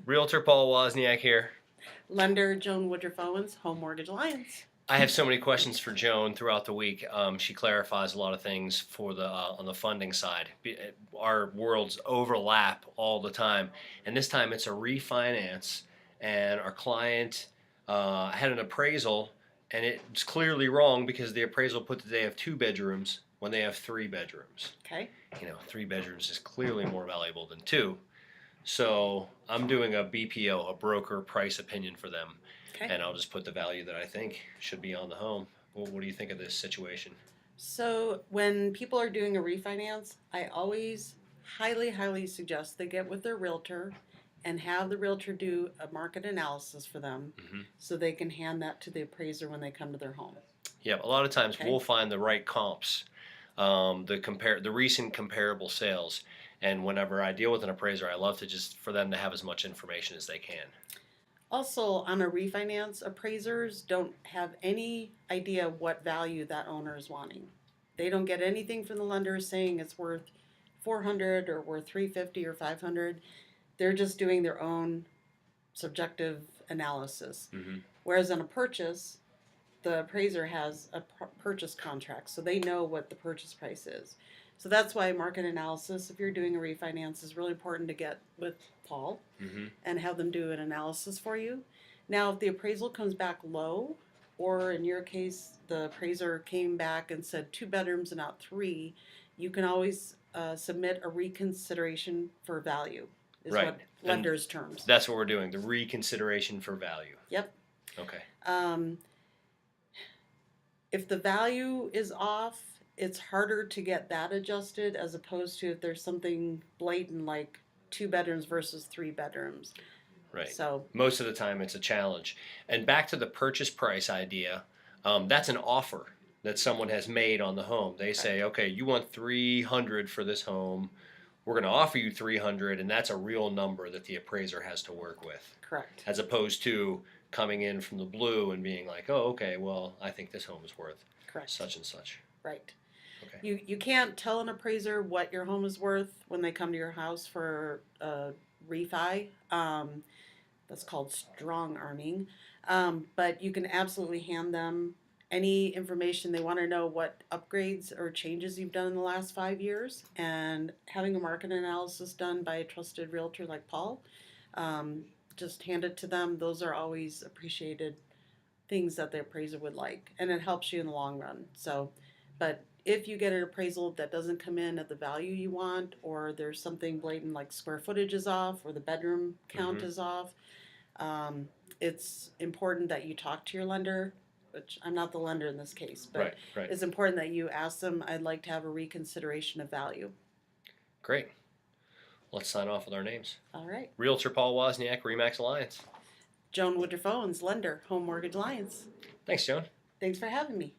Realtor Paul Wozniak here. Lender Joan Woodruff-Owens, Home Mortgage Alliance. I have so many questions for Joan throughout the week. She clarifies a lot of things for the on the funding side. Our worlds overlap all the time, and this time it's a refinance. And our client had an appraisal, and it's clearly wrong because the appraisal put that they have 2 bedrooms when they have 3 bedrooms. Okay. 3 bedrooms is clearly more valuable than 2. So I'm doing a BPO, a broker price opinion for them. Okay. And I'll just put the value that I think should be on the home. Well, what do you think of this situation? So when people are doing a refinance, I always highly suggest they get with their realtor and have the realtor do a market analysis for them so they can hand that to the appraiser when they come to their home. Yeah, a lot of times we'll find the right comps, the recent comparable sales. And whenever I deal with an appraiser, I love to just for them to have as much information as they can. Also, on a refinance, appraisers don't have any idea what value that owner is wanting. They don't get anything from the lender saying it's worth 400 or worth 350 or 500. They're just doing their own subjective analysis. Whereas on a purchase, the appraiser has a purchase contract, so they know what the purchase price is. So that's why market analysis, if you're doing a refinance, is really important to get with Paul and have them do an analysis for you. Now, if the appraisal comes back low, or in your case, the appraiser came back and said 2 bedrooms and not 3, you can always submit a reconsideration for value, is what lenders' terms. That's what we're doing, the reconsideration for value. Yep. Okay. If the value is off, it's harder to get that adjusted as opposed to if there's something blatant like 2 bedrooms versus 3 bedrooms. Right. So most of the time it's a challenge. And back to the purchase price idea, that's an offer that someone has made on the home. They say, okay, you want 300 for this home. We're going to offer you 300, and that's a real number that the appraiser has to work with. Correct. As opposed to coming in from the blue and being like, oh, okay, well, I think this home is worth such and such. Right. Okay. You can't tell an appraiser what your home is worth when they come to your house for a refi. That's called strong arming. But you can absolutely hand them any information they want to know, what upgrades or changes you've done in the last 5 years, and having a market analysis done by a trusted realtor like Paul. Just hand it to them. Those are always appreciated things that the appraiser would like, and it helps you in the long run. So, but if you get an appraisal that doesn't come in at the value you want, or there's something blatant like square footage is off or the bedroom count is off, it's important that you talk to your lender, which I'm not the lender in this case, but it's important that you ask them, I'd like to have a reconsideration of value. Great. Let's sign off with our names. All right. Realtor Paul Wozniak, RE/MAX Alliance. Joan Woodruff-Owens, lender, Home Mortgage Alliance. Thanks, Joan. Thanks for having me.